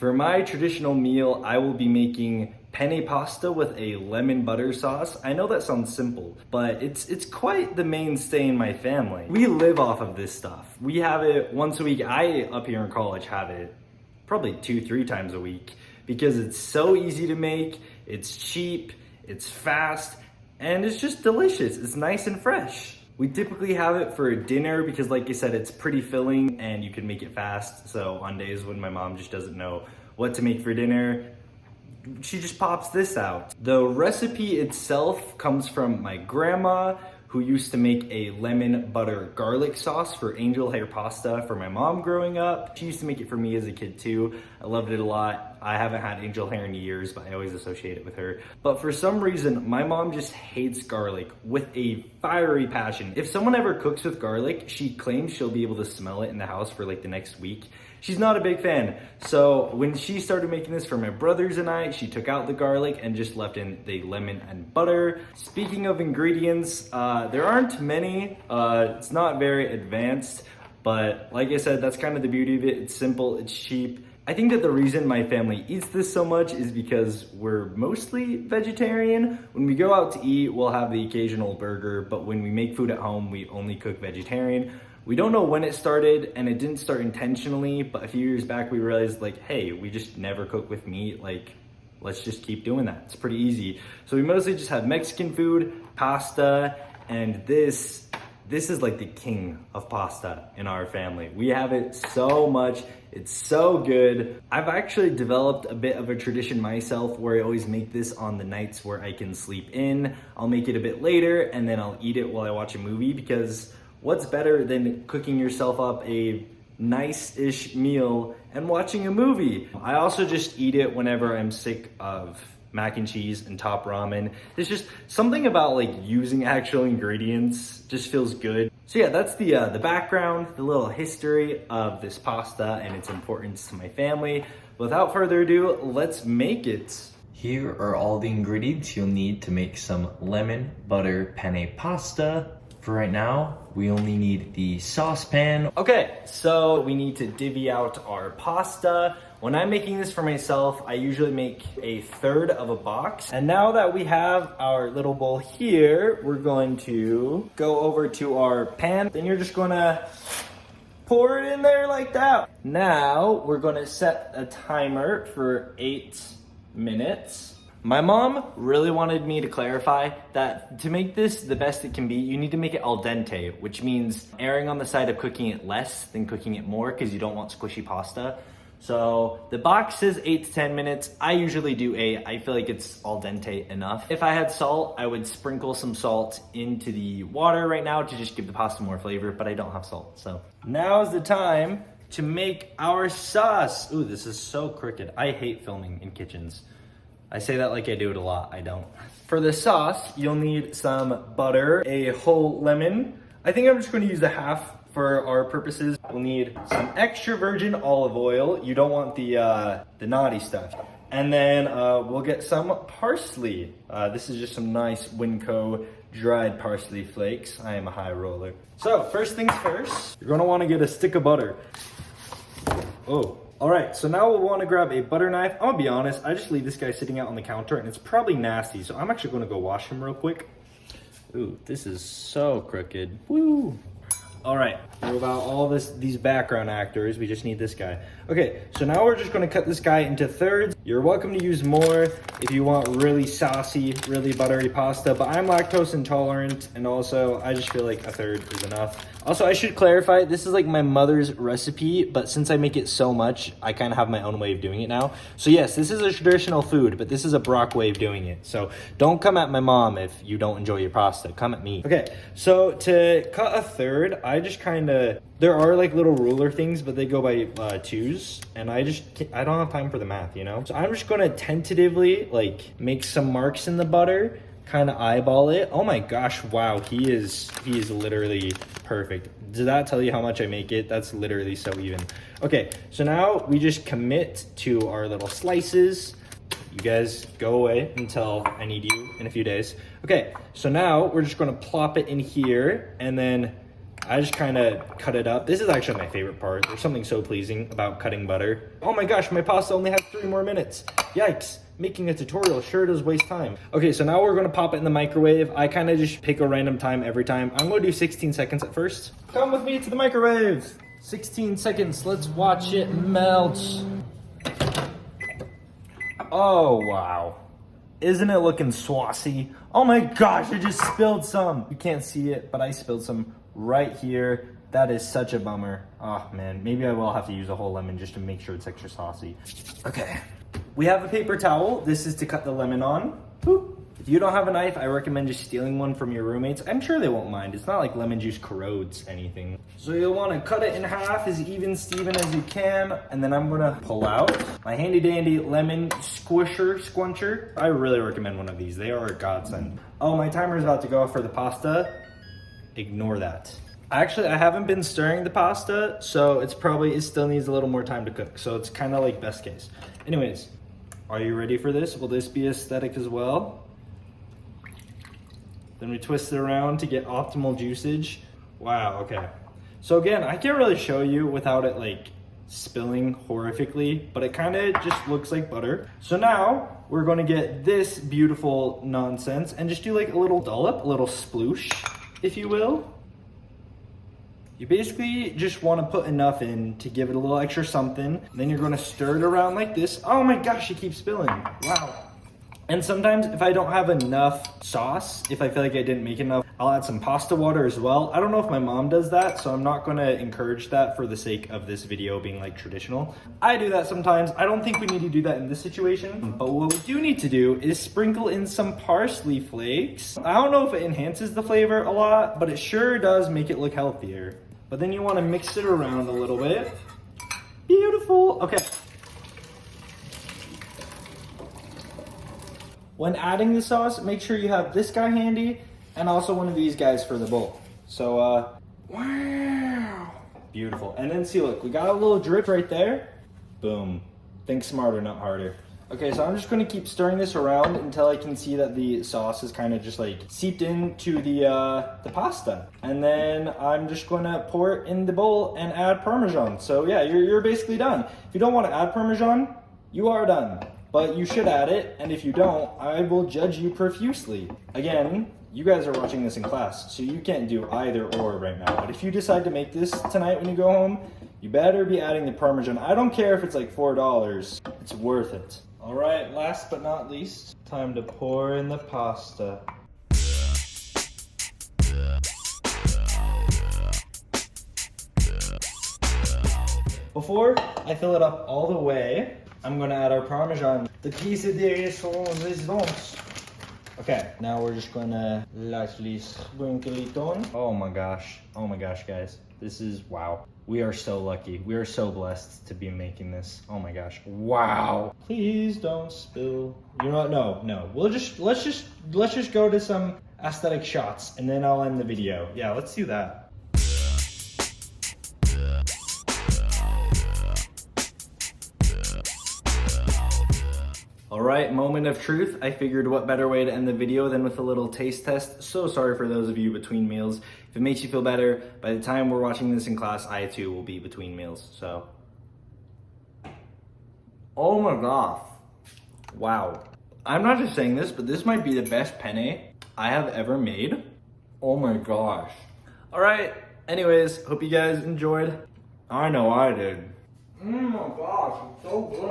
For my traditional meal, I will be making penne pasta with a lemon butter sauce. I know that sounds simple, but it's quite the mainstay in my family. We live off of this stuff. We have it once a week. I, up here in college, have it probably 2-3 times a week because it's so easy to make, it's cheap, it's fast, and it's just delicious. It's nice and fresh. We typically have it for dinner because, like I said, it's pretty filling and you can make it fast. So on days when my mom just doesn't know what to make for dinner, she just pops this out. The recipe itself comes from my grandma, who used to make a lemon butter garlic sauce for angel hair pasta for my mom growing up. She used to make it for me as a kid too. I loved it a lot. I haven't had angel hair in years, but I always associate it with her. But for some reason, my mom just hates garlic with a fiery passion. If someone ever cooks with garlic, she claims she'll be able to smell it in the house for like the next week. She's not a big fan. So when she started making this for my brothers and I, she took out the garlic and just left in the lemon and butter. Speaking of ingredients, there aren't many. It's not very advanced, but like I said, that's kind of the beauty of it. It's simple, it's cheap. I think that the reason my family eats this so much is because we're mostly vegetarian. When we go out to eat, we'll have the occasional burger, but when we make food at home, we only cook vegetarian. We don't know when it started, and it didn't start intentionally, but a few years back we realized, like, hey, we just never cook with meat, like, let's just keep doing that. It's pretty easy. So we mostly just have Mexican food, pasta, and this is like the king of pasta in our family. We have it so much, it's so good. I've actually developed a bit of a tradition myself where I always make this on the nights where I can sleep in. I'll make it a bit later, and then I'll eat it while I watch a movie, because what's better than cooking yourself up a nice-ish meal and watching a movie? I also just eat it whenever I'm sick of mac and cheese and top ramen. There's just something about like using actual ingredients just feels good. So yeah, that's the background, the little history of this pasta and its importance to my family. Without further ado, let's make it. Here are all the ingredients you'll need to make some lemon butter penne pasta. For right now, we only need the saucepan. Okay, so we need to divvy out our pasta. When I'm making this for myself, I usually make 1/3 of a box. And now that we have our little bowl here, we're going to go over to our pan. Then you're just gonna pour it in there like that. Now, we're gonna set a timer for 8 minutes. My mom really wanted me to clarify that to make this the best it can be, you need to make it al dente, which means erring on the side of cooking it less than cooking it more, because you don't want squishy pasta. So the box says 8 to 10 minutes. I usually do 8. I feel like it's al dente enough. If I had salt, I would sprinkle some salt into the water right now to just give the pasta more flavor, but I don't have salt. So now is the time to make our sauce. Ooh, this is so crooked. I hate filming in kitchens. I say that like I do it a lot, I don't. For the sauce, you'll need some butter, a whole lemon. I think I'm just gonna use the half for our purposes. We'll need some extra virgin olive oil. You don't want the naughty stuff. And then we'll get some parsley. This is just some nice Winco dried parsley flakes. I am a high roller. So first things first, you're gonna wanna get a stick of butter. Oh. All right, so now we'll want to grab a butter knife. I'm gonna be honest, I just leave this guy sitting out on the counter and it's probably nasty, so I'm actually gonna go wash him real quick. Ooh, this is so crooked. Woo! All right, what about all these background actors? We just need this guy. Okay, so now we're just gonna cut this guy into thirds. You're welcome to use more if you want really saucy, really buttery pasta, but I'm lactose intolerant, and also I just feel like 1/3 is enough. Also, I should clarify, this is like my mother's recipe, but since I make it so much, I kind of have my own way of doing it now. So yes, this is a traditional food, but this is a Brock way of doing it. So don't come at my mom if you don't enjoy your pasta, come at me. Okay, so to cut 1/3, I just kind of, there are like little ruler things, but they go by 2s, and I don't have time for the math, you know? So I'm just gonna tentatively like make some marks in the butter, kind of eyeball it. Oh my gosh, wow, he is literally perfect. Did that tell you how much I make it? That's literally so even. Okay, so now we just commit to our little slices. You guys go away until I need you in a few days. Okay, so now we're just gonna plop it in here, and then I just kind of cut it up. This is actually my favorite part. There's something so pleasing about cutting butter. Oh my gosh, my pasta only has 3 more minutes. Yikes. Making a tutorial sure does waste time. Okay, so now we're gonna pop it in the microwave. I kind of just pick a random time every time. I'm gonna do 16 seconds at first. Come with me to the microwave. 16 seconds, let's watch it melt. Oh, wow. Isn't it looking saucy? Oh my gosh, I just spilled some. You can't see it, but I spilled some right here. That is such a bummer. Oh man, maybe I will have to use a whole lemon just to make sure it's extra saucy. Okay. We have a paper towel. This is to cut the lemon on. Boop. If you don't have a knife, I recommend just stealing one from your roommates. I'm sure they won't mind. It's not like lemon juice corrodes anything. So you'll want to cut it in half as even Steven as you can. And then I'm going to pull out my handy dandy lemon squuncher. I really recommend one of these. They are a godsend. Oh, my timer is about to go off for the pasta. Ignore that. Actually, I haven't been stirring the pasta, so it still needs a little more time to cook. So it's kind of like best case. Anyways, are you ready for this? Will this be aesthetic as well? Then we twist it around to get optimal juicage. Wow, okay. So again, I can't really show you without it like spilling horrifically, but it kind of just looks like butter. So now we're gonna get this beautiful nonsense and just do like a little dollop, a little sploosh, if you will. You basically just want to put enough in to give it a little extra something. Then you're going to stir it around like this. Oh my gosh, it keeps spilling. Wow. And sometimes if I don't have enough sauce, if I feel like I didn't make enough, I'll add some pasta water as well. I don't know if my mom does that, so I'm not going to encourage that for the sake of this video being like traditional. I do that sometimes. I don't think we need to do that in this situation. But what we do need to do is sprinkle in some parsley flakes. I don't know if it enhances the flavor a lot, but it sure does make it look healthier. But then you want to mix it around a little bit. Beautiful. Okay. When adding the sauce, make sure you have this guy handy and also one of these guys for the bowl. So, wow. Beautiful. And then see, look, we got a little drip right there. Boom. Think smarter, not harder. Okay, so I'm just going to keep stirring this around until I can see that the sauce is kind of just like seeped into the pasta. And then I'm just going to pour it in the bowl and add Parmesan. So yeah, you're basically done. If you don't want to add Parmesan, you are done. But you should add it, and if you don't, I will judge you profusely. Again, you guys are watching this in class, so you can't do either or right now. But if you decide to make this tonight when you go home, you better be adding the Parmesan. I don't care if it's like $4, it's worth it. All right, last but not least, time to pour in the pasta. Before I fill it up all the way, I'm gonna add our Parmesan. The piece de resistance. Okay, now we're just gonna lightly sprinkle it on. Oh my gosh, guys. This is, wow. We are so lucky. We are so blessed to be making this. Oh my gosh, wow. Please don't spill. You know what, no. Let's just go to some aesthetic shots and then I'll end the video. Yeah, let's do that. All right, moment of truth. I figured what better way to end the video than with a little taste test. So sorry for those of you between meals. If it makes you feel better, by the time we're watching this in class, I too will be between meals, so. Oh my gosh. Wow. I'm not just saying this, but this might be the best penne I have ever made. Oh my gosh. All right, anyways, hope you guys enjoyed. I know I did. Oh my gosh, it's so good.